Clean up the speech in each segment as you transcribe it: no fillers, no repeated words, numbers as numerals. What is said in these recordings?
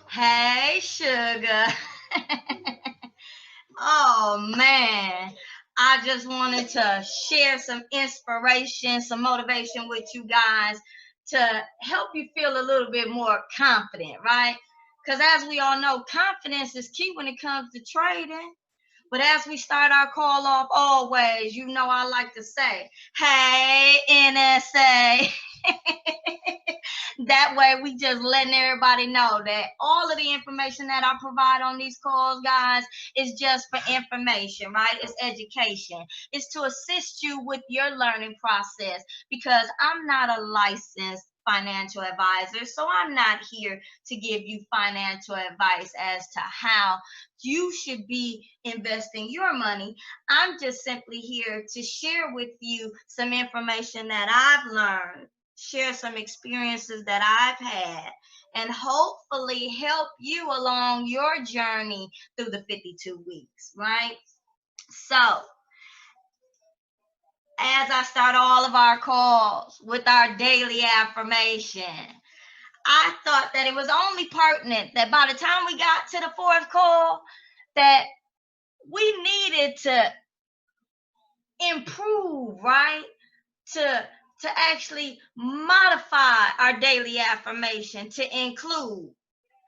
Hey, sugar. Oh, man. I just wanted to share some inspiration, some motivation with you guys to help you feel a little bit more confident, right? Because as we all know, confidence is key when it comes to trading. But as we start our call off, always, I like to say, hey, NSA. That way, we just letting everybody know that all of the information that I provide on these calls, guys, is just for information, right? It's education. It's to assist you with your learning process because I'm not a licensed financial advisor, so I'm not here to give you financial advice as to how you should be investing your money. I'm just simply here to share with you some information that I've learned, share some experiences that I've had, and hopefully help you along your journey through the 52 weeks, right? So, as I start all of our calls with our daily affirmation, I thought that it was only pertinent that by the time we got to the fourth call, that we needed to improve, right? To actually modify our daily affirmation to include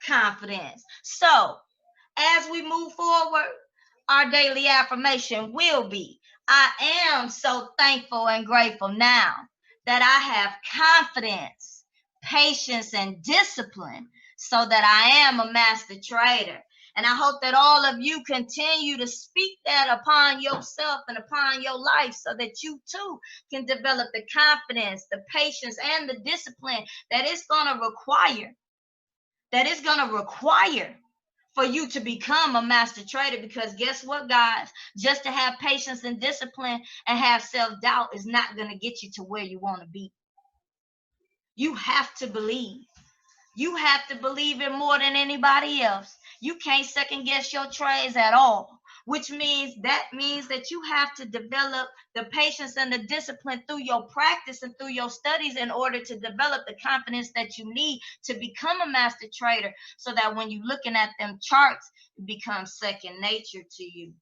confidence. So, as we move forward, our daily affirmation will be I am so thankful and grateful now that I have confidence, patience, and discipline so that I am a master trader. And I hope that all of you continue to speak that upon yourself and upon your life so that you too can develop the confidence, the patience, and the discipline that it's going to require. That it's going to require for you to become a master trader because guess what, guys? Just to have patience and discipline and have self-doubt is not going to get you to where you want to be. You have to believe. You have to believe it more than anybody else. You can't second guess your trades at all, which means that you have to develop the patience and the discipline through your practice and through your studies in order to develop the confidence that you need to become a master trader so that when you're looking at them charts, it becomes second nature to you.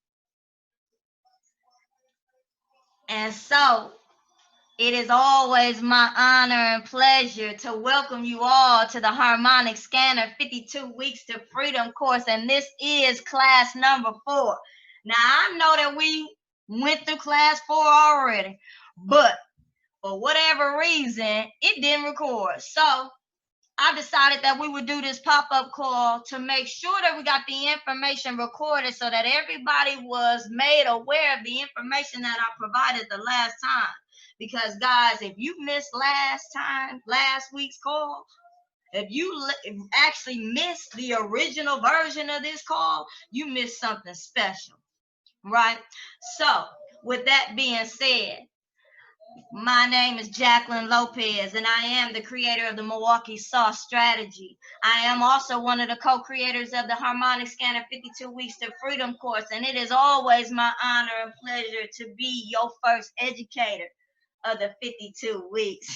And so it is always my honor and pleasure to welcome you all to the Harmonic Scanner 52 Weeks to Freedom course, and this is class number 4. Now, I know that we went through class 4 already, but for whatever reason, it didn't record. So, I decided that we would do this pop-up call to make sure that we got the information recorded so that everybody was made aware of the information that I provided the last time. Because guys, if you missed last week's call, if you actually missed the original version of this call, you missed something special, right? So, with that being said, my name is Jacqueline Lopez, and I am the creator of the Milwaukee Sauce Strategy. I am also one of the co-creators of the Harmonic Scanner 52 Weeks to Freedom course, and it is always my honor and pleasure to be your first educator of the 52 weeks.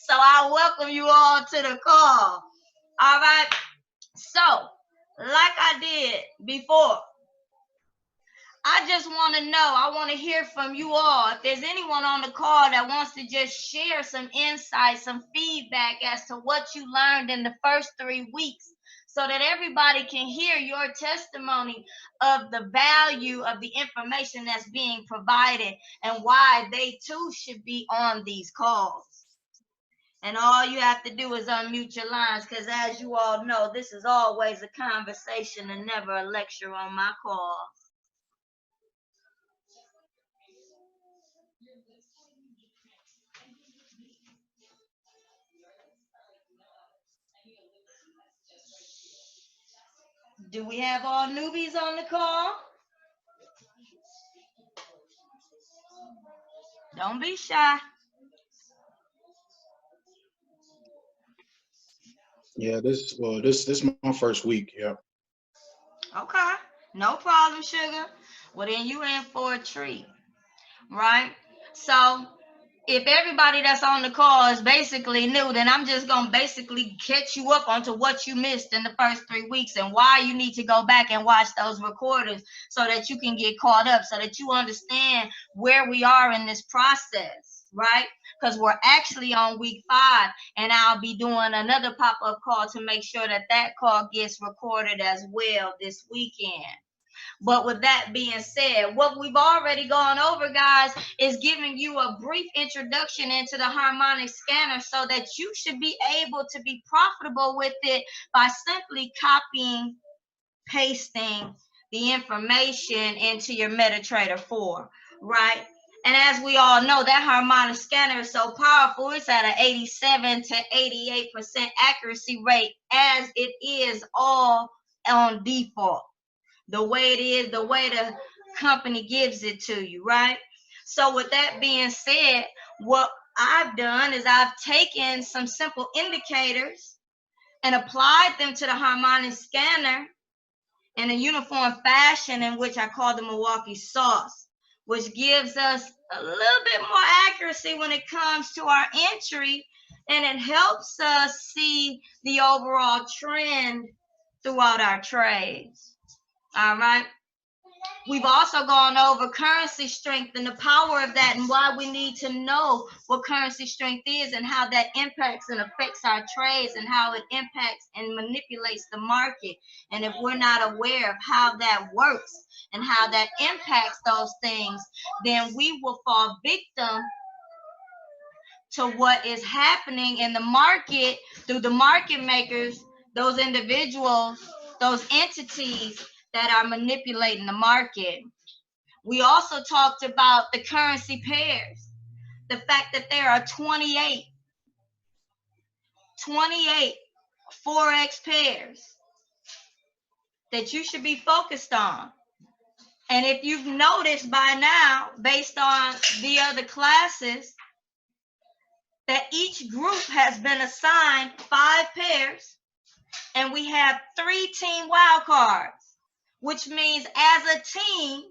So I welcome you all to the call. All right. So, like I did before, I just want to know, I want to hear from you all. If there's anyone on the call that wants to just share some insight, some feedback as to what you learned in the first 3 weeks, so that everybody can hear your testimony of the value of the information that's being provided and why they too should be on these calls. And all you have to do is unmute your lines because as you all know, this is always a conversation and never a lecture on my call. Do we have all newbies on the call? Don't be shy. Yeah, this my first week. Yeah. Okay. No problem, sugar. Well, then you in for a treat, right? So if everybody that's on the call is basically new, then I'm just going to basically catch you up onto what you missed in the first 3 weeks and why you need to go back and watch those recordings so that you can get caught up, so that you understand where we are in this process, right? Because we're actually on week 5, and I'll be doing another pop-up call to make sure that that call gets recorded as well this weekend. But with that being said, what we've already gone over, guys, is giving you a brief introduction into the harmonic scanner so that you should be able to be profitable with it by simply copying, pasting the information into your MetaTrader 4, right? And as we all know, that harmonic scanner is so powerful. It's at an 87 to 88% accuracy rate, as it is all on default. The way it is, the way the company gives it to you, right? So with that being said, what I've done is I've taken some simple indicators and applied them to the harmonic scanner in a uniform fashion, in which I call the Milwaukee sauce, which gives us a little bit more accuracy when it comes to our entry, and it helps us see the overall trend throughout our trades. All right. We've also gone over currency strength and the power of that, and why we need to know what currency strength is and how that impacts and affects our trades, and how it impacts and manipulates the market. And if we're not aware of how that works and how that impacts those things, then we will fall victim to what is happening in the market through the market makers, those individuals, those entities that are manipulating the market. We also talked about the currency pairs, the fact that there are 28 Forex pairs that you should be focused on. And if you've noticed by now, based on the other classes, that each group has been assigned 5 pairs, and we have 3 team wildcards, which means as a team,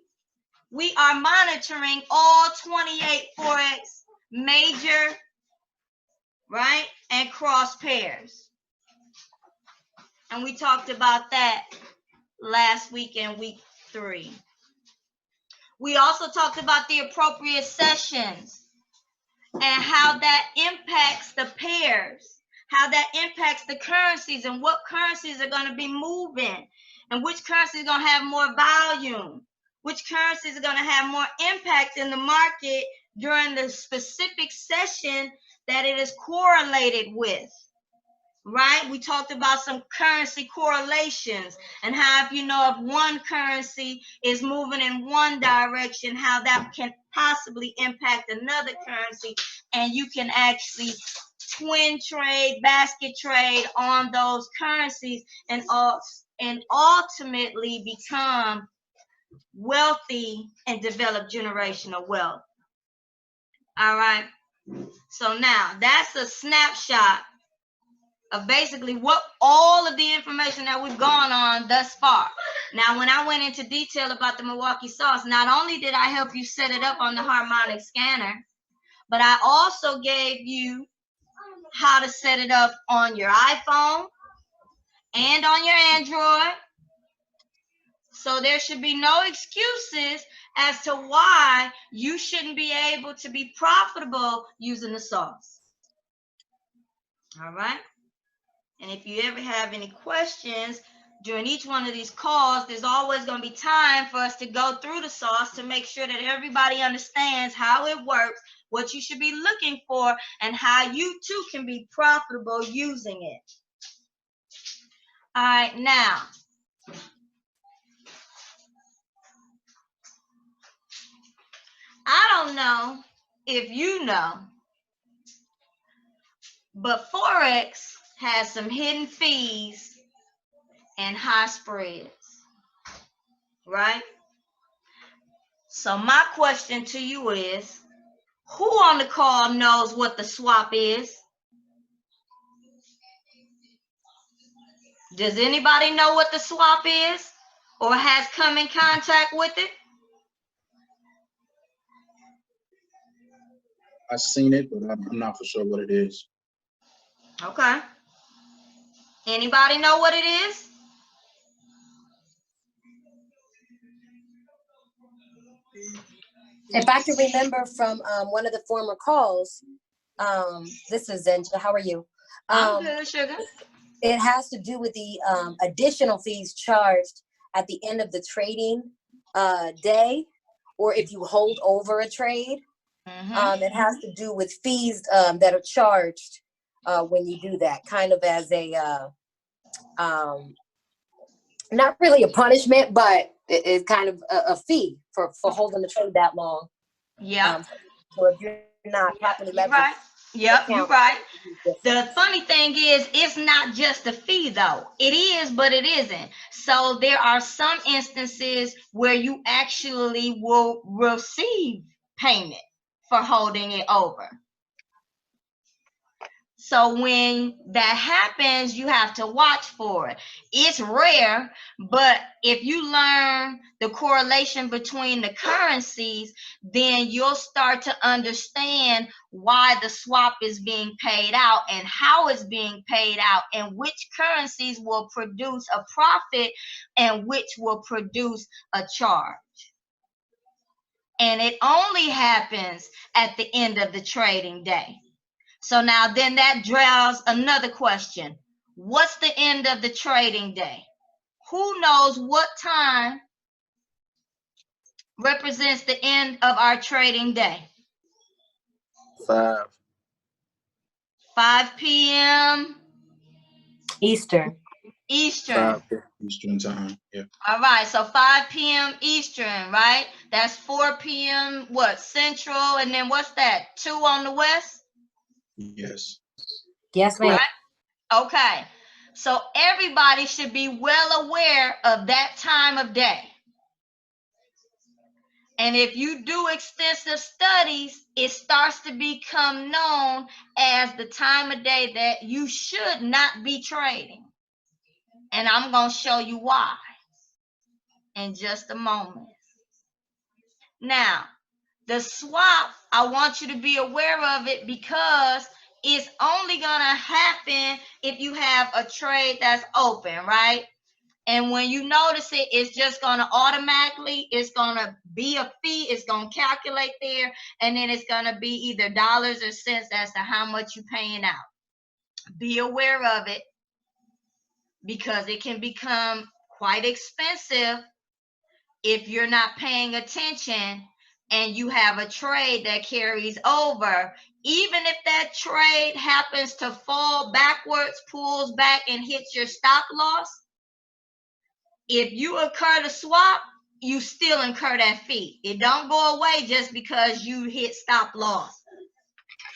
we are monitoring all 28 Forex major, right, and cross pairs. And we talked about that last week in week 3. We also talked about the appropriate sessions and how that impacts the pairs, how that impacts the currencies, and what currencies are going to be moving, and which currencies are going to have more volume, which currencies are going to have more impact in the market during the specific session that it is correlated with, right? We talked about some currency correlations, and how if you know if one currency is moving in one direction, how that can possibly impact another currency, and you can actually twin trade, basket trade on those currencies, and ultimately become wealthy and develop generational wealth. All right. So now that's a snapshot of basically what all of the information that we've gone on thus far. Now, when I went into detail about the Milwaukee sauce, not only did I help you set it up on the harmonic scanner, but I also gave you how to set it up on your iPhone and on your Android. So there should be no excuses as to why you shouldn't be able to be profitable using the sauce. All right. And if you ever have any questions during each one of these calls, there's always going to be time for us to go through the sauce to make sure that everybody understands how it works, what you should be looking for, and how you too can be profitable using it. All right, now, I don't know if you know, but Forex has some hidden fees and high spreads, right? So my question to you is, who on the call knows what the swap is? Does anybody know what the swap is or has come in contact with it? I seen it, but I'm not for sure what it is. Okay. Anybody know what it is? If I can remember from one of the former calls, this is Zenja. How are you? I'm good, sugar. It has to do with the additional fees charged at the end of the trading day, or if you hold over a trade. It has to do with fees that are charged when you do that, kind of as a not really a punishment, but it's kind of a fee for holding the trade that long. Yeah. So if you're not properly leveraged, right. Yep, you're right. The funny thing is, it's not just a fee though. It is, but it isn't. So there are some instances where you actually will receive payment for holding it over. So when that happens, you have to watch for it. It's rare, but if you learn the correlation between the currencies, then you'll start to understand why the swap is being paid out and how it's being paid out and which currencies will produce a profit and which will produce a charge. And it only happens at the end of the trading day. So now then that draws another question. What's the end of the trading day? Who knows what time represents the end of our trading day? 5 p.m. Eastern. 5 Eastern time. Yeah. All right, so 5 p.m. Eastern, right? That's 4 p.m. what, Central, and then what's that? 2 on the West? Yes. Yes, ma'am. Right? Okay. So everybody should be well aware of that time of day. And if you do extensive studies, it starts to become known as the time of day that you should not be trading. And I'm going to show you why in just a moment. Now, the swap, I want you to be aware of it because it's only going to happen if you have a trade that's open, right? And when you notice it, it's just going to automatically, it's going to be a fee. It's going to calculate there. And then it's going to be either dollars or cents as to how much you're paying out. Be aware of it because it can become quite expensive if you're not paying attention and you have a trade that carries over. Even if that trade happens to fall backwards, pulls back, and hits your stop loss, if you incur the swap, you still incur that fee. It don't go away just because you hit stop loss.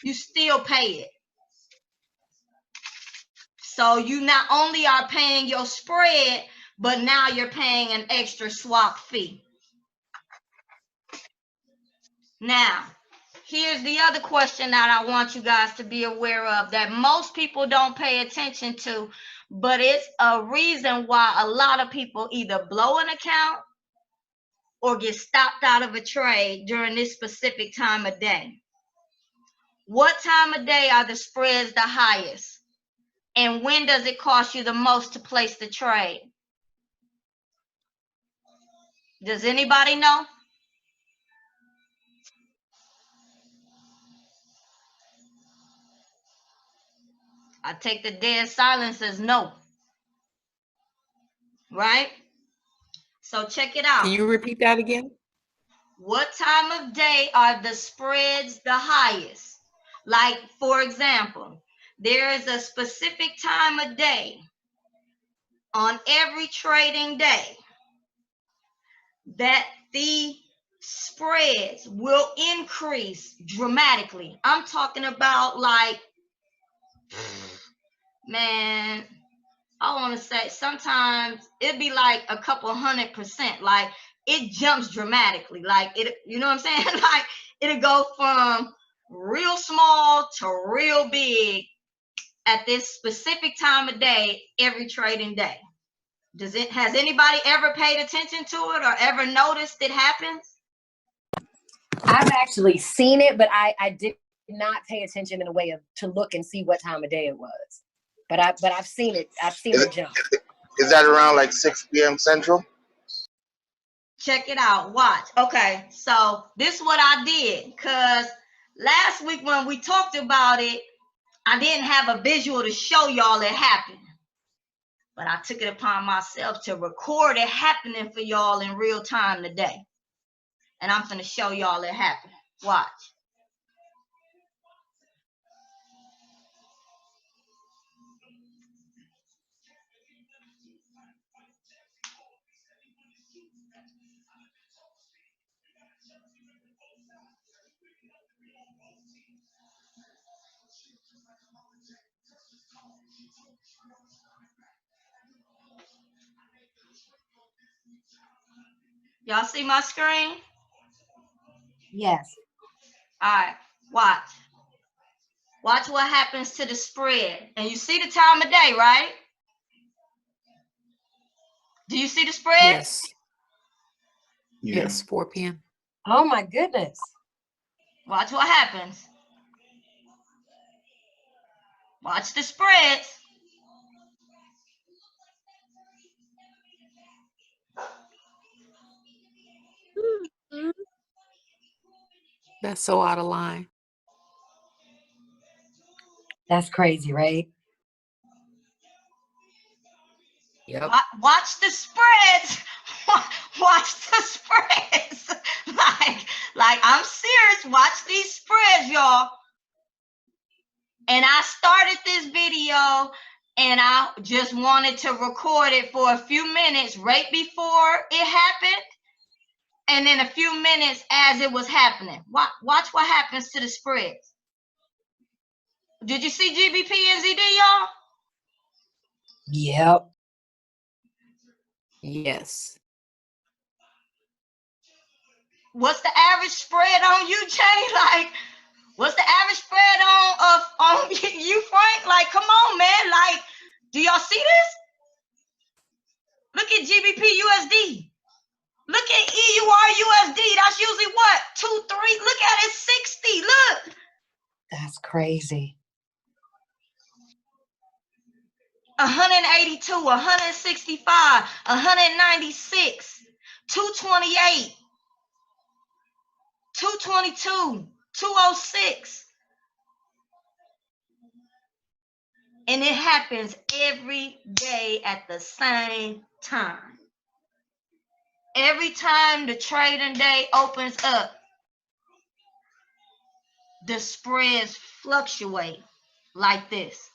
You still pay it. So you not only are paying your spread, but now you're paying an extra swap fee. Now, here's the other question that I want you guys to be aware of that most people don't pay attention to, but it's a reason why a lot of people either blow an account or get stopped out of a trade during this specific time of day. What time of day are the spreads the highest? And when does it cost you the most to place the trade? Does anybody know? I take the dead silence as no. Right? So check it out. Can you repeat that again? What time of day are the spreads the highest? Like, for example, there is a specific time of day on every trading day that the spreads will increase dramatically. I'm talking about like, man, I want to say sometimes it'd be like a couple 100%. Like it jumps dramatically. Like it, you know what I'm saying? Like it'll go from real small to real big at this specific time of day every trading day. Has anybody ever paid attention to it or ever noticed it happens? I've actually seen it, but I didn't not pay attention in a way of to look and see what time of day it was. But I've seen it. I've seen it jump. Is that around like 6 p.m. Central? Check it out. Watch. Okay, so this is what I did, because last week when we talked about it, I didn't have a visual to show y'all it happened. But I took it upon myself to record it happening for y'all in real time today. And I'm finna show y'all it happen. Watch. Y'all see my screen? Yes. All right, watch. Watch what happens to the spread. And you see the time of day, right? Do you see the spread? Yes. Yeah. Yes, 4 p.m. Oh my goodness. Watch what happens. Watch the spreads. That's so out of line. That's crazy, right? Yep. Watch the spreads. Watch the spreads. like I'm serious. Watch these spreads, y'all. And I started this video and I just wanted to record it for a few minutes right before it happened. And then a few minutes as it was happening. Watch what happens to the spreads. Did you see GBP and ZD, y'all? Yep. Yes. What's the average spread on you, Jay? Like, what's the average spread on you, Frank? Like, come on, man. Like, do y'all see this? Look at GBP USD. Look at EUR USD. That's usually what? 2, 3. Look at it, 60. Look. That's crazy. 182, 165, 196, 228, 222, 206. And it happens every day at the same time. Every time the trading day opens up, the spreads fluctuate like this.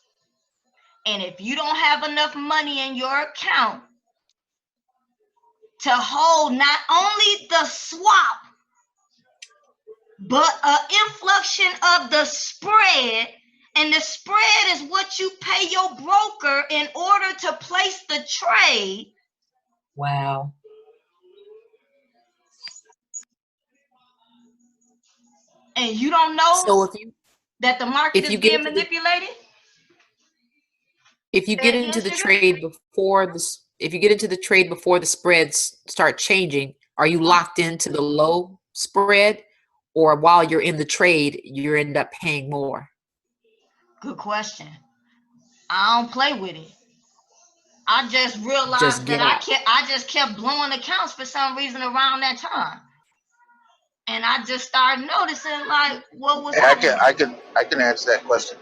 And if you don't have enough money in your account to hold not only the swap, but an inflection of the spread, and the spread is what you pay your broker in order to place the trade. Wow. And you don't know So that the market is being manipulated? If you get into the trade before this, if you get into the trade before the spreads start changing, are you locked into the low spread, or while you're in the trade, you end up paying more? Good question. I don't play with it. I just realized that I just kept blowing accounts for some reason around that time. And I just started noticing like what was happening. I can answer that question.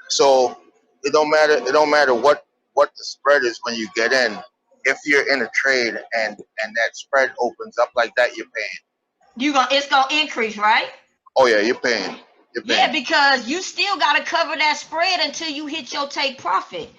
So it don't matter what the spread is when you get in. If you're in a trade and that spread opens up like that, you're paying. It's gonna increase, right? Oh yeah, you're paying. Yeah, because you still gotta cover that spread until you hit your take profit.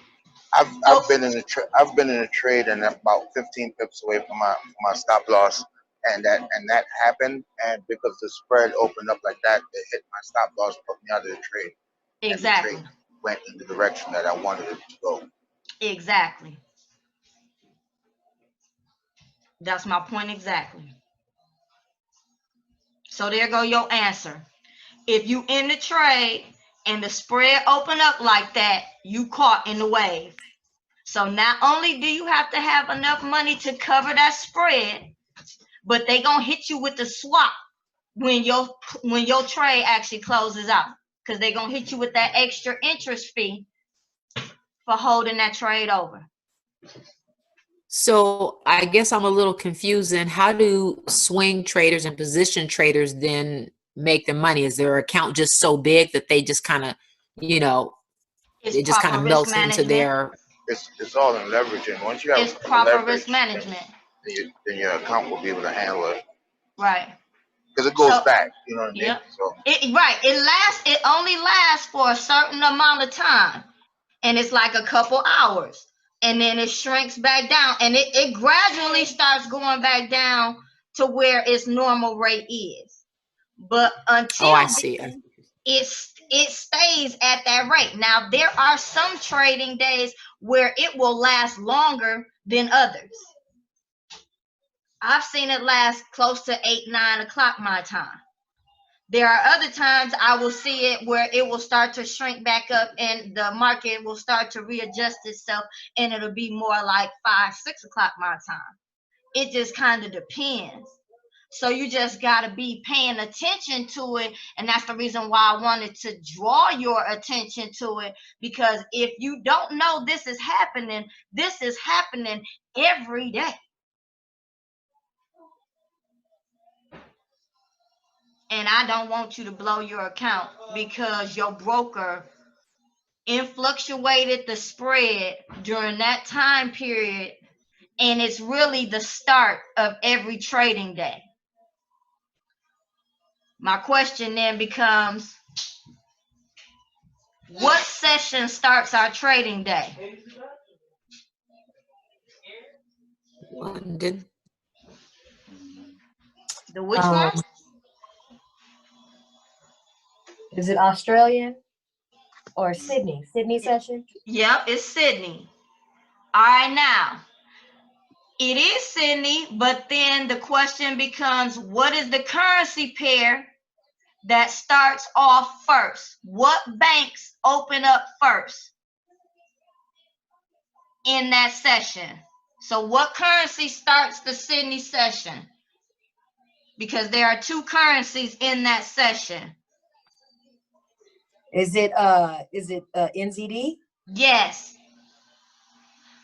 I've been in a trade and about 15 pips away from my stop loss, and that happened, and because the spread opened up like that, it hit my stop loss, put me out of the trade. Exactly. And the trade went in the direction that I wanted it to go. Exactly. That's my point exactly. So there go your answer. If you in the trade and the spread open up like that, you caught in the wave. So not only do you have to have enough money to cover that spread, but they gonna hit you with the swap when your trade actually closes out, because they're gonna hit you with that extra interest fee for holding that trade over. So I guess I'm a little confused. And how do swing traders and position traders then make their money? Is their account just so big that they just kind of, you know, It's it just kind proper of risk melts into management. their? It's all in leveraging. Once you have It's proper leverage, risk management. then your account will be able to handle it Right. because it goes So, back. You know what I mean? yep. So It only lasts for a certain amount of time. And it's like a couple hours. And then it shrinks back down. And it gradually starts going back down to where its normal rate is. But until Oh, I see. it stays at that rate. Now, there are some trading days where it will last longer than others. I've seen it last close to 8, 9 o'clock my time. There are other times I will see it where it will start to shrink back up and the market will start to readjust itself and it'll be more like 5, 6 o'clock my time. It just kind of depends. So you just got to be paying attention to it. And that's the reason why I wanted to draw your attention to it. Because if you don't know this is happening every day. And I don't want you to blow your account because your broker influctuated the spread during that time period. And it's really the start of every trading day. My question then becomes, what session starts our trading day? London. The which one? Is it Australian or Sydney? Sydney session? Yep, it's Sydney. All right, now, it is Sydney, but then the question becomes, what is the currency pair that starts off first? What banks open up first in that session? So what currency starts the Sydney session? Because there are 2 currencies in that session. Is it NZD? Yes.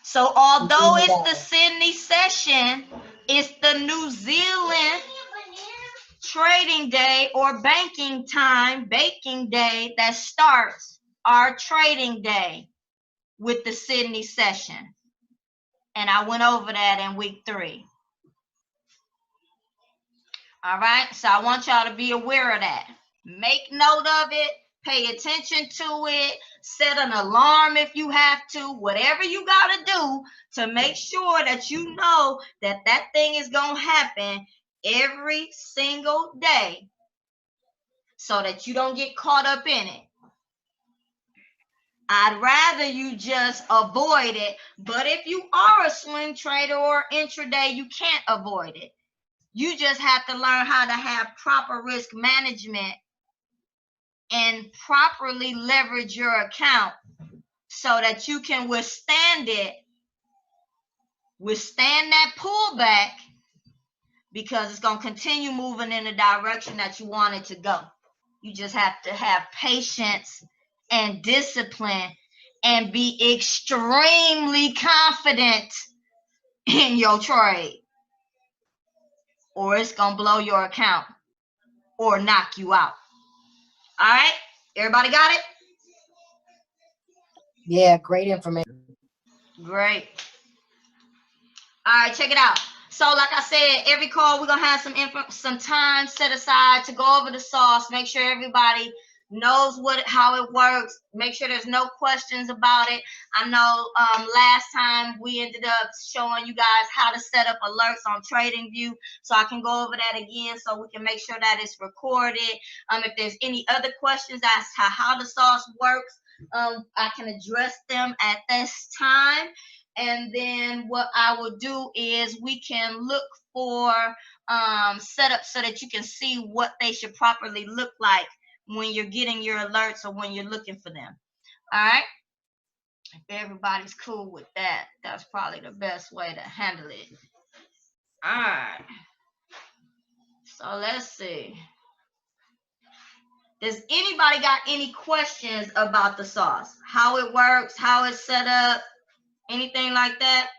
So although it's the Sydney session, it's the New Zealand trading day or banking day that starts our trading day with the Sydney session. And I went over that in week 3. All right, so I want y'all to be aware of that. Make note of it, pay attention to it, set an alarm if you have to, whatever you got to do to make sure that you know that that thing is going to happen every single day so that you don't get caught up in it. I'd rather you just avoid it, but if you are a swing trader or intraday, you can't avoid it. You just have to learn how to have proper risk management and properly leverage your account so that you can withstand that pullback, because it's going to continue moving in the direction that you want it to go. You just have to have patience and discipline and be extremely confident in your trade, or it's going to blow your account or knock you out. All right, everybody got it? Yeah, great information. Great. All right, check it out. So like I said, every call we're going to have some time set aside to go over the sauce, make sure everybody knows how it works, make sure there's no questions about it. I know last time we ended up showing you guys how to set up alerts on TradingView, so I can go over that again so we can make sure that it's recorded. If there's any other questions as to how the sauce works, I can address them at this time. And then what I will do is we can look for setup so that you can see what they should properly look like when you're getting your alerts or when you're looking for them. All right. If everybody's cool with that, that's probably the best way to handle it. All right. So let's see. Does anybody got any questions about the sauce? How it works, how it's set up, anything like that?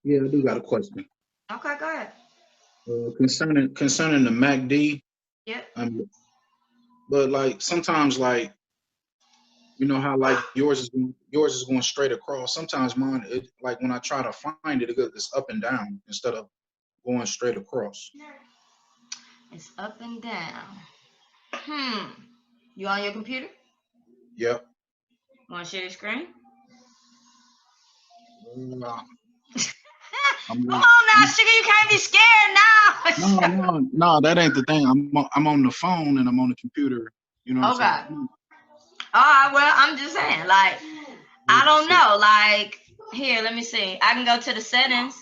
Yeah, I do got a question. Okay, go ahead. Concerning the MACD, Yep. but like sometimes, like, you know how like yours is going straight across. Sometimes mine, like when I try to find it, it's up and down instead of going straight across. It's up and down. You on your computer? Yep. Want to share your screen? Come on now, sugar, you can't be scared now. No, that ain't the thing. I'm on the phone and I'm on the computer. You know what I'm saying? All right, well, I'm just saying, like, I don't know. Like, here, let me see. I can go to the settings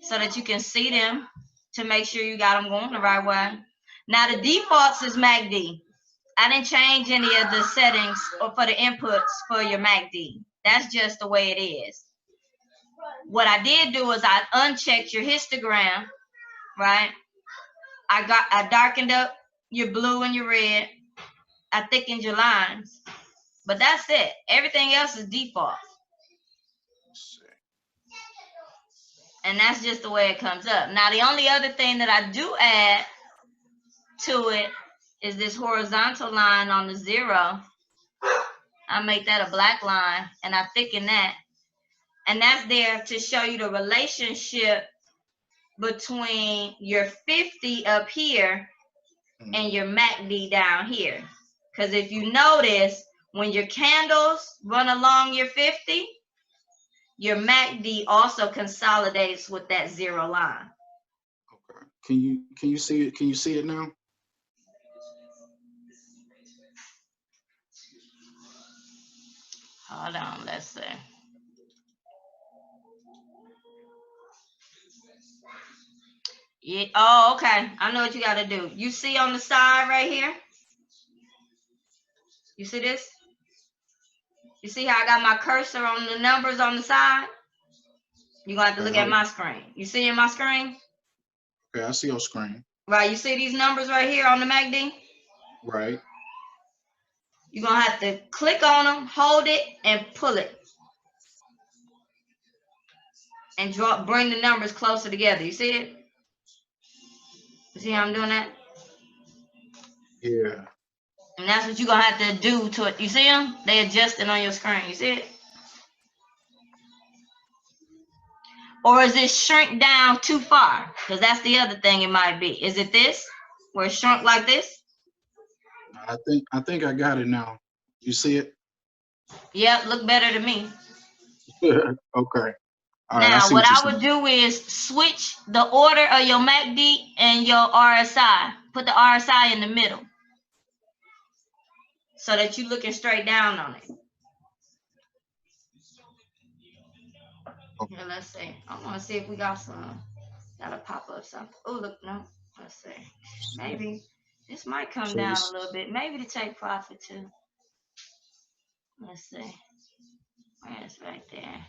so that you can see them to make sure you got them going the right way. Now, the defaults is MACD. I didn't change any of the settings or for the inputs for your MACD. That's just the way it is. What I did do is I unchecked your histogram, right? I darkened up your blue and your red. I thickened your lines. But that's it. Everything else is default. And that's just the way it comes up. Now, the only other thing that I do add to it is this horizontal line on the 0. I make that a black line and I thicken that. And that's there to show you the relationship between your 50 up here and your MACD down here. Because if you notice, when your candles run along your 50, your MACD also consolidates with that 0 line. Okay. Can you see it? Can you see it now? Hold on, let's see. Yeah. Oh, okay. I know what you got to do. You see on the side right here? You see this? You see how I got my cursor on the numbers on the side? You're going to have to look at my screen. You see in my screen? Okay, I see your screen. Right. You see these numbers right here on the MACD? Right. You're going to have to click on them, hold it, and pull it. And bring the numbers closer together. You see it? You see how I'm doing that? Yeah. And that's what you're going to have to do to it. You see them? They adjusted on your screen. You see it? Or is it shrink down too far? Because that's the other thing it might be. Is it this? Where it shrunk like this? I think I got it now. You see it? Yep, look better to me. Okay. All right, now, what I would do is switch the order of your MACD and your RSI. Put the RSI in the middle so that you're looking straight down on it. Okay. Here, let's see. I want to see if we got some. Gotta pop up something. Oh, look, no. Let's see. Maybe this might come down a little bit. Maybe to take profit too. Let's see. Where is right there?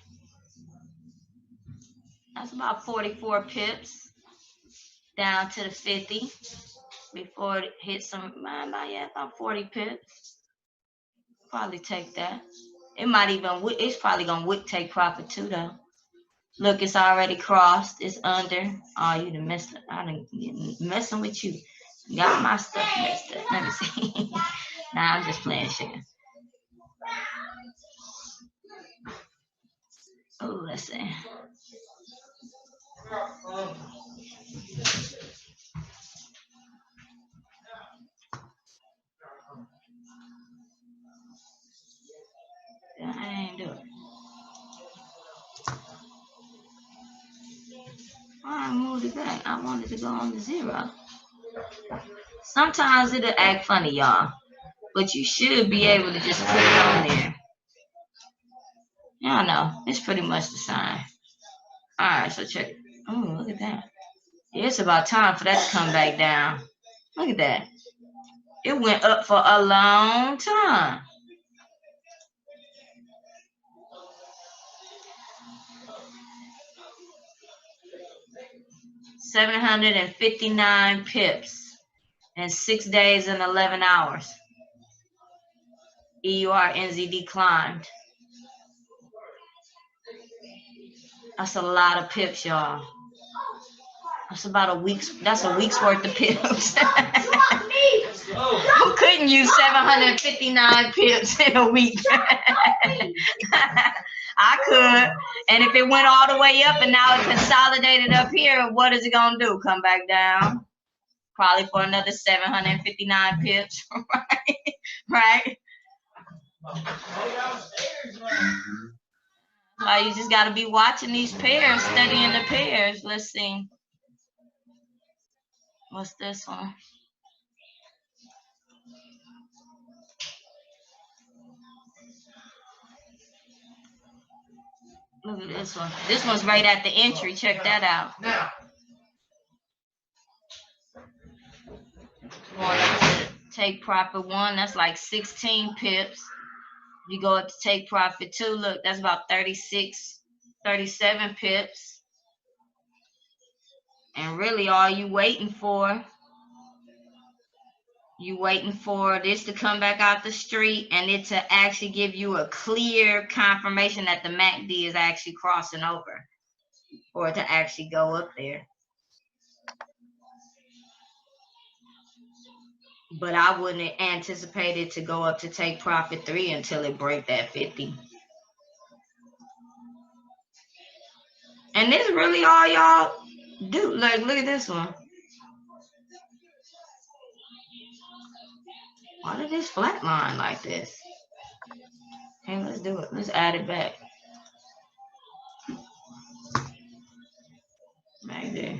That's about 44 pips down to the 50 before it hits some. Yeah, about 40 pips. Probably take that. It might even. It's probably gonna take profit too, though. Look, it's already crossed. It's under. Oh, you done messed up. I done messing with you. Got my stuff messed up. Let me see. Nah, I'm just playing chicken. Oh, let's see. I ain't doing it. I moved it back. I wanted to go on the 0. Sometimes it'll act funny, y'all. But you should be able to just put it on there. Y'all know. It's pretty much the same. Alright, so check it. Oh, look at that. It's about time for that to come back down. Look at that. It went up for a long time. 759 pips in 6 days and 11 hours. EUR NZD climbed. That's a lot of pips, y'all. That's about a week's worth of pips. Who couldn't use 759 pips in a week? I could. And if it went all the way up and now it consolidated up here, what is it gonna do? Come back down? Probably for another 759 pips, right? Right? You just gotta be watching these pairs, studying the pairs. Let's see. What's this one? Look at this one. This one's right at the entry. Check that out. Going up to take profit 1, that's like 16 pips. You go up to take profit 2, look, that's about 36, 37 pips. And really all you waiting for this to come back out the street and it to actually give you a clear confirmation that the MACD is actually crossing over for it to actually go up there. But I wouldn't anticipate it to go up to take profit 3 until it break that 50. And this is really all y'all do. Like, look at this one. Why did this flatline like this? Okay, let's do it. Let's add it back. Right there.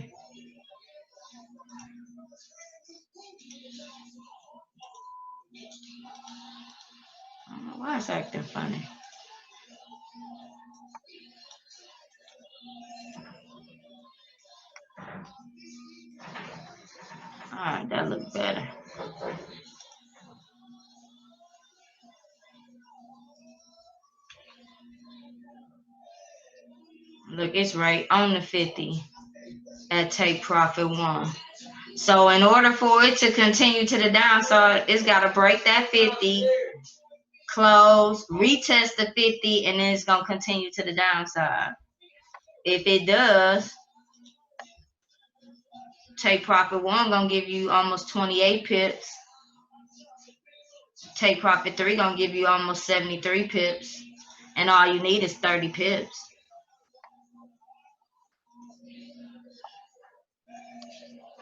I don't know why it's acting funny. All right, that looks better. Look, it's right on the 50 at take profit 1. So in order for it to continue to the downside, it's got to break that 50, close, retest the 50, and then it's going to continue to the downside. If it does, take profit 1 going to give you almost 28 pips. Take profit 3 going to give you almost 73 pips. And all you need is 30 pips.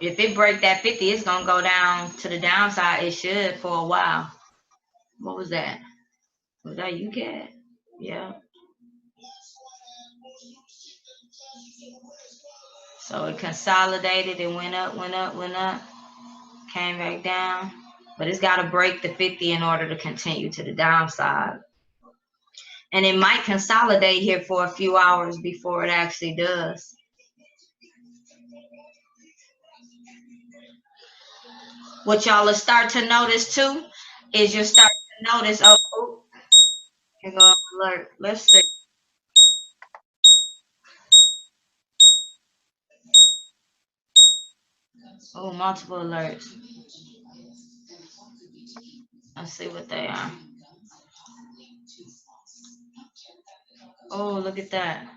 If it break that 50, it's going to go down to the downside. It should for a while. What was that? Was that UCAD? Yeah. So it consolidated and went up, went up, went up. Came back down. But it's got to break the 50 in order to continue to the downside. And it might consolidate here for a few hours before it actually does. What y'all will start to notice too is you'll start to notice, oh, here go an alert. Let's see. Oh, multiple alerts. Let's see what they are. Oh, look at that.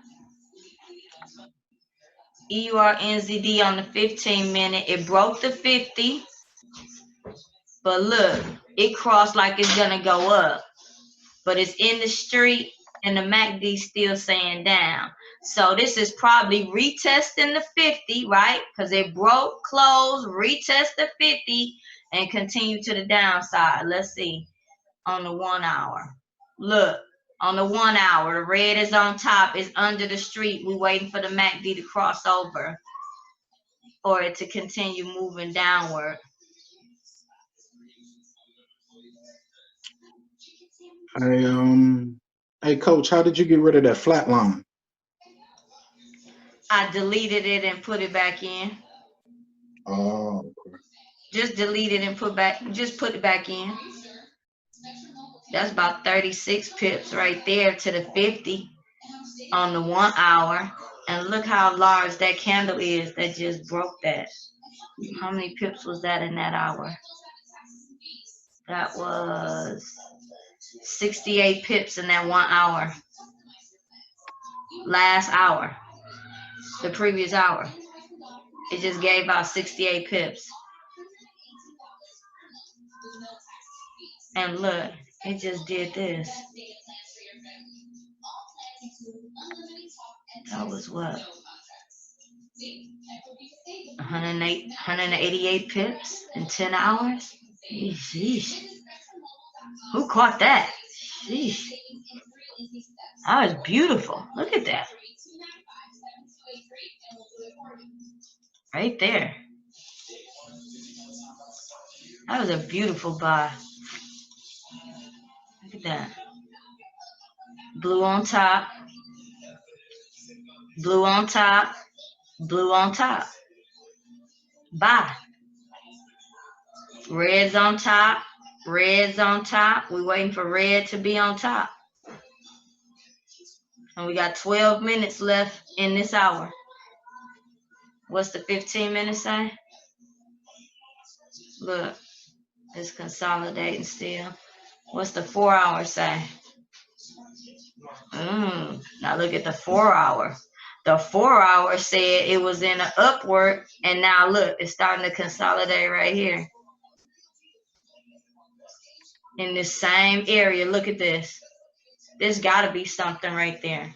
EUR NZD on the 15-minute. It broke the 50. But look, it crossed like it's going to go up. But it's in the street and the MACD still saying down. So this is probably retesting the 50, right? Because it broke, closed, retest the 50, and continue to the downside. Let's see. On the 1 hour. Look, on the 1 hour, the red is on top. It's under the street. We're waiting for the MACD to cross over for it to continue moving downward. Hey, Coach, how did you get rid of that flat line? I deleted it and put it back in. Oh, okay. Just delete it and put it back in. That's about 36 pips right there to the 50 on the 1 hour. And look how large that candle is that just broke that. How many pips was that in that hour? That was 68 pips in that 1 hour. Last hour. The previous hour. It just gave out 68 pips. And look, it just did this. That was what? 188 pips in 10 hours? Sheesh. Who caught that? Sheesh. That was beautiful. Look at that. Right there. That was a beautiful buy. Look at that. Blue on top. Blue on top. Blue on top. Buy. Red's on top. Red's on top. We're waiting for red to be on top. And we got 12 minutes left in this hour. What's the 15 minutes say? Look, it's consolidating still. What's the 4 hour say? Now look at the 4 hour. The 4 hour said it was in an upward, and now look, it's starting to consolidate right here. In this same area, look at this. There's got to be something right there.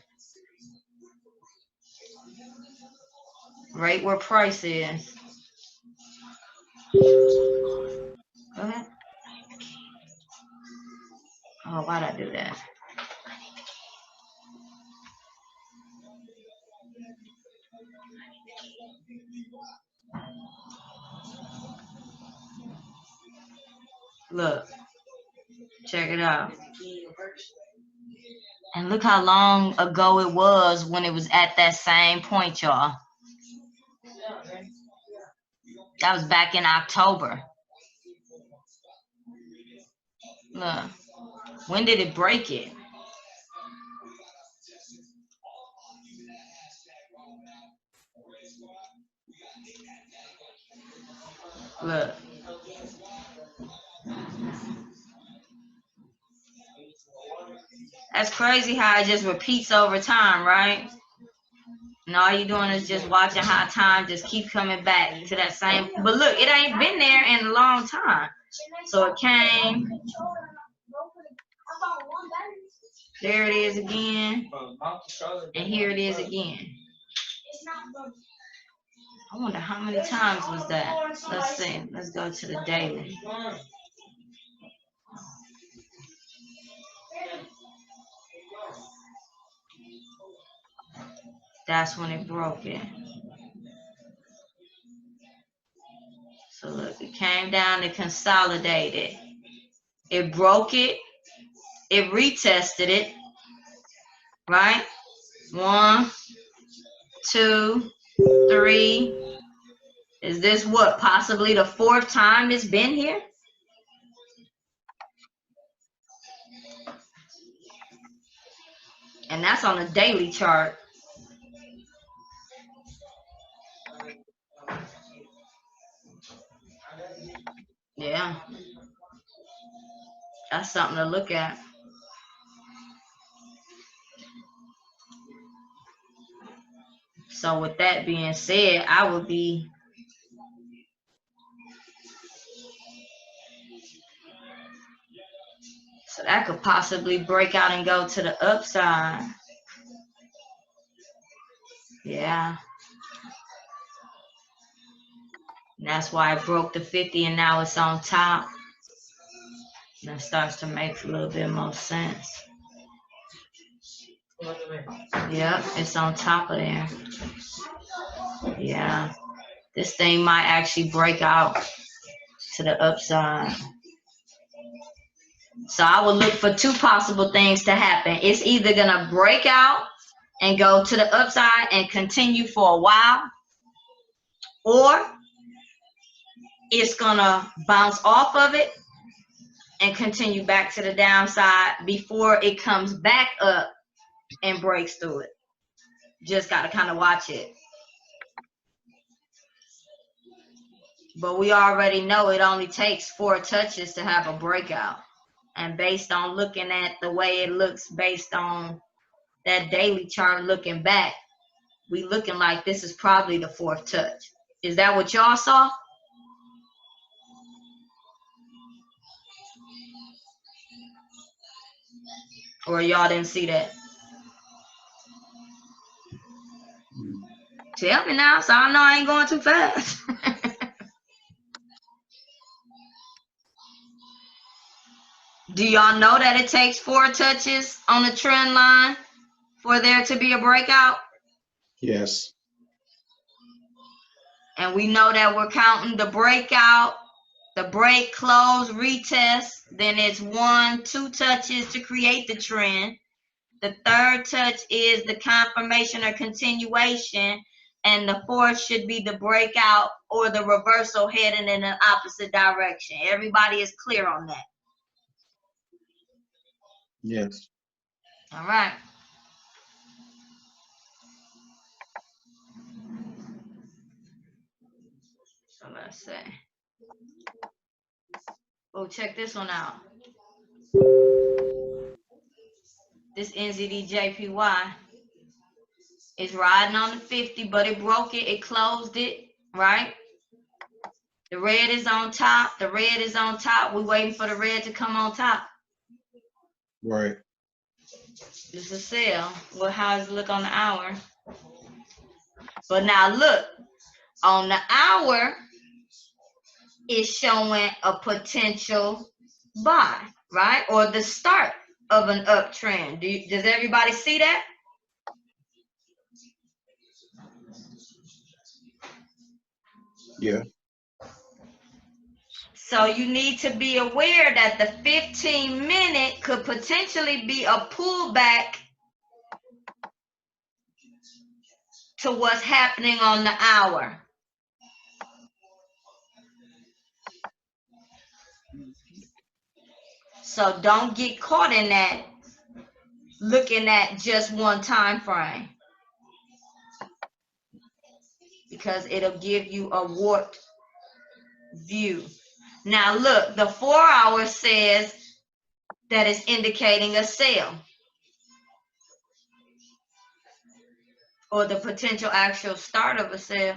Right where price is. Go ahead. Oh, why'd I do that? Look. Check it out. And look how long ago it was when it was at that same point, y'all. That was back in October. Look. When did it break it? Look. That's crazy how it just repeats over time, right? And all you're doing is just watching how time just keep coming back to that same. But look, it ain't been there in a long time. So it came. There it is again. And here it is again. I wonder how many times was that. Let's see. Let's go to the daily. That's when it broke it. So look, it came down and consolidated. It broke it. It retested it. Right? 1, 2, 3. Is this what? Possibly the 4th time it's been here? And that's on a daily chart. Yeah. That's something to look at. So with that being said, I would be so that could possibly break out and go to the upside. Yeah. And that's why it broke the 50 and now it's on top. That starts to make a little bit more sense. Yep, it's on top of there. Yeah. This thing might actually break out to the upside. So I would look for 2 possible things to happen. It's either going to break out and go to the upside and continue for a while, or it's going to bounce off of it and continue back to the downside before it comes back up and breaks through it. Just got to kind of watch it. But we already know it only takes 4 touches to have a breakout. And based on looking at the way it looks, based on that daily chart looking back, we looking like this is probably the 4th touch. Is that what y'all saw? Or y'all didn't see that? Tell me now, so I know I ain't going too fast. Do y'all know that it takes 4 touches on the trend line for there to be a breakout? Yes. And we know that we're counting the breakout, the break, close, retest. Then it's 1, 2 touches to create the trend. The 3rd touch is the confirmation or continuation. And the 4th should be the breakout or the reversal heading in the opposite direction. Everybody is clear on that? Yes. All right. So let's see. Oh, check this one out. This NZDJPY is riding on the 50, but it broke it. It closed it, right? The red is on top. The red is on top. We're waiting for the red to come on top. Right. It's a sell. Well, how does it look on the hour? But now look, on the hour, it's showing a potential buy, right? Or the start of an uptrend. Does everybody see that? Yeah. So you need to be aware that the 15-minute could potentially be a pullback to what's happening on the hour. So don't get caught in that looking at just one time frame, because it'll give you a warped view. Now look, the 4 hour says that it's indicating a sell or the potential actual start of a sell.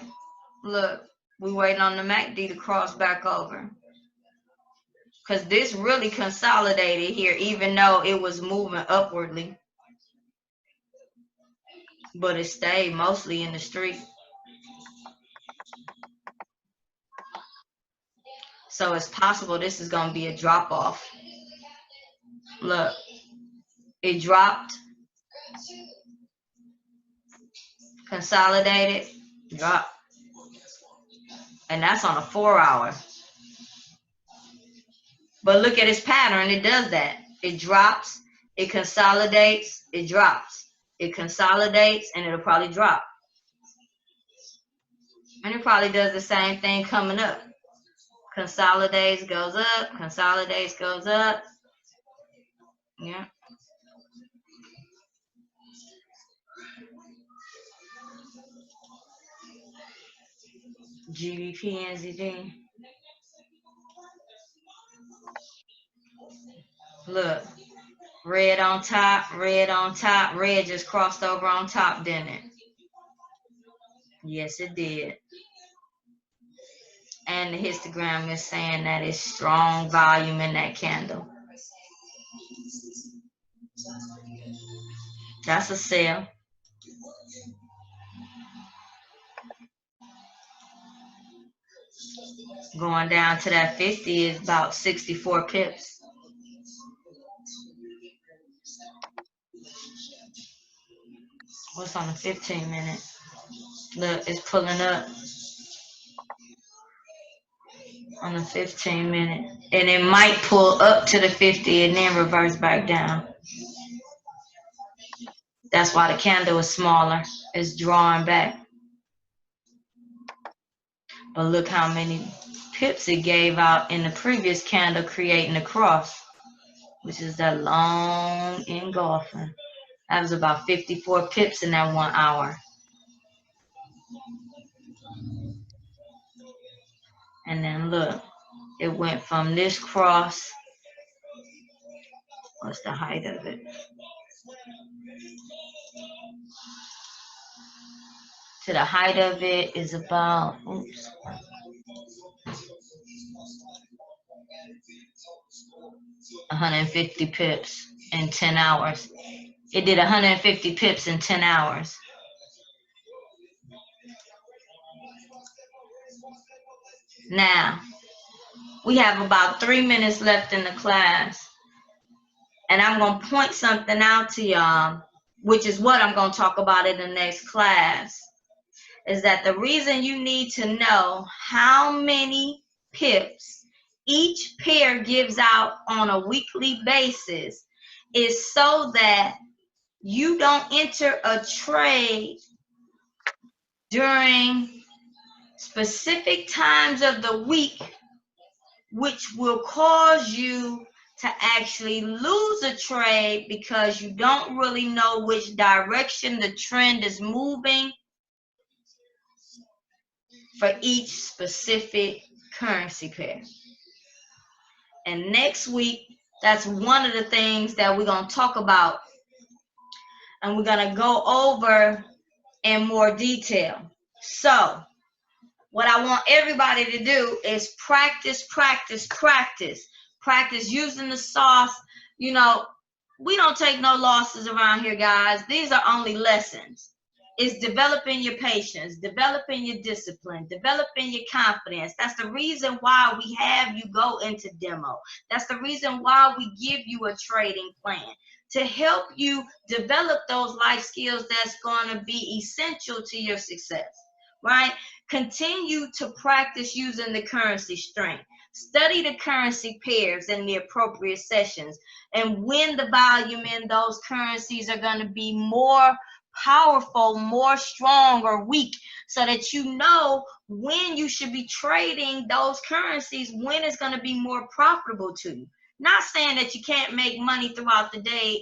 Look, we waiting on the MACD to cross back over, because this really consolidated here, even though it was moving upwardly, but it stayed mostly in the street. So it's possible this is going to be a drop off. Look, it dropped, consolidated, dropped. And that's on a 4 hour. But look at its pattern, it does that. It drops, it consolidates, it drops. It consolidates, and it'll probably drop. And it probably does the same thing coming up. Consolidates, goes up, consolidates, goes up. Yeah. GBP, NZD. Look, red on top, red on top, red just crossed over on top, didn't it? Yes, it did. And the histogram is saying that it's strong volume in that candle. That's a sell. Going down to that 50 is about 64 pips. What's on the 15-minute? Look, it's pulling up on the 15-minute. And it might pull up to the 50 and then reverse back down. That's why the candle is smaller. It's drawing back. But look how many pips it gave out in the previous candle, creating a cross, which is that long engulfing. That was about 54 pips in that 1 hour. And then look, it went from this cross. What's the height of it? To the height of it is about, oops. $150 pips in 10 hours. It did 150 pips in 10 hours. Now, we have about 3 minutes left in the class. And I'm going to point something out to y'all, which is what I'm going to talk about in the next class, is that the reason you need to know how many pips each pair gives out on a weekly basis is so that you don't enter a trade during specific times of the week, which will cause you to actually lose a trade because you don't really know which direction the trend is moving for each specific currency pair. And next week, that's one of the things that we're going to talk about, and we're going to go over in more detail. So what I want everybody to do is practice, practice, practice. Practice using the sauce. You know, we don't take no losses around here, guys. These are only lessons. It's developing your patience, developing your discipline, developing your confidence. That's the reason why we have you go into demo. That's the reason why we give you a trading plan, to help you develop those life skills that's going to be essential to your success, right? Continue to practice using the currency strength. Study the currency pairs in the appropriate sessions, and when the volume in those currencies are going to be more powerful, more strong or weak, so that you know when you should be trading those currencies, when it's going to be more profitable to you. Not saying that you can't make money throughout the day,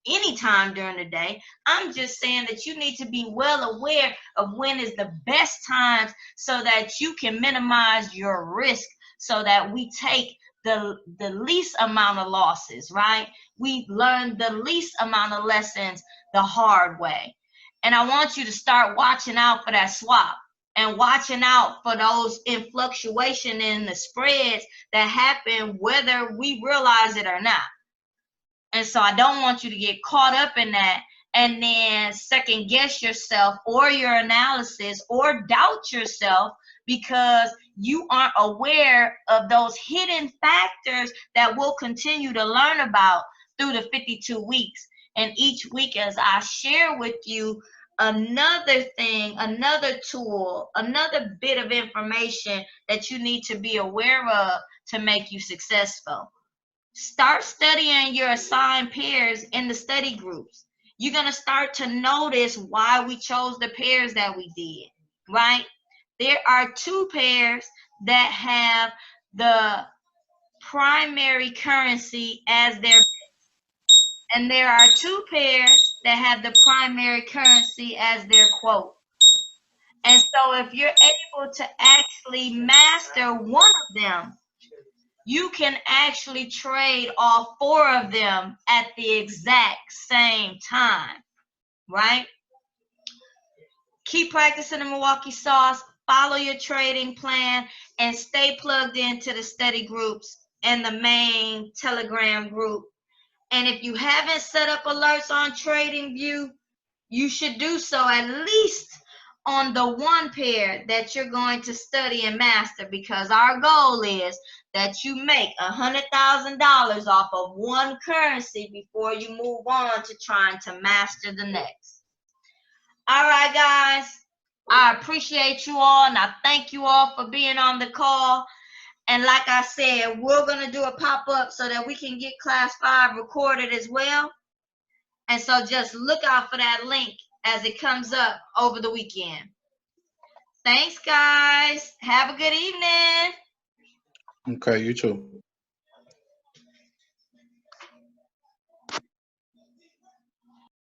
anytime during the day. I'm just saying that you need to be well aware of when is the best times so that you can minimize your risk, so that we take the least amount of losses, right? We learn the least amount of lessons the hard way. And I want you to start watching out for that swap and watching out for those in fluctuation in the spreads that happen whether we realize it or not. And so I don't want you to get caught up in that and then second guess yourself or your analysis or doubt yourself because you aren't aware of those hidden factors that we'll continue to learn about through the 52 weeks. And each week, as I share with you another thing, another tool, another bit of information that you need to be aware of to make you successful. Start studying your assigned pairs in the study groups. You're going to start to notice why we chose the pairs that we did, right? There are 2 pairs that have the primary currency as their, and there are 2 pairs that have the primary currency as their quote. And so if you're able to actually master one of them, you can actually trade all 4 of them at the exact same time, right? Keep practicing the Milwaukee sauce, follow your trading plan, and stay plugged into the study groups and the main Telegram group. And if you haven't set up alerts on TradingView, you should do so at least on the 1 pair that you're going to study and master, because our goal is that you make $100,000 off of 1 currency before you move on to trying to master the next. All right, guys, I appreciate you all, and I thank you all for being on the call. And like I said, we're going to do a pop-up so that we can get class 5 recorded as well. And so just look out for that link as it comes up over the weekend. Thanks, guys. Have a good evening. Okay, you too.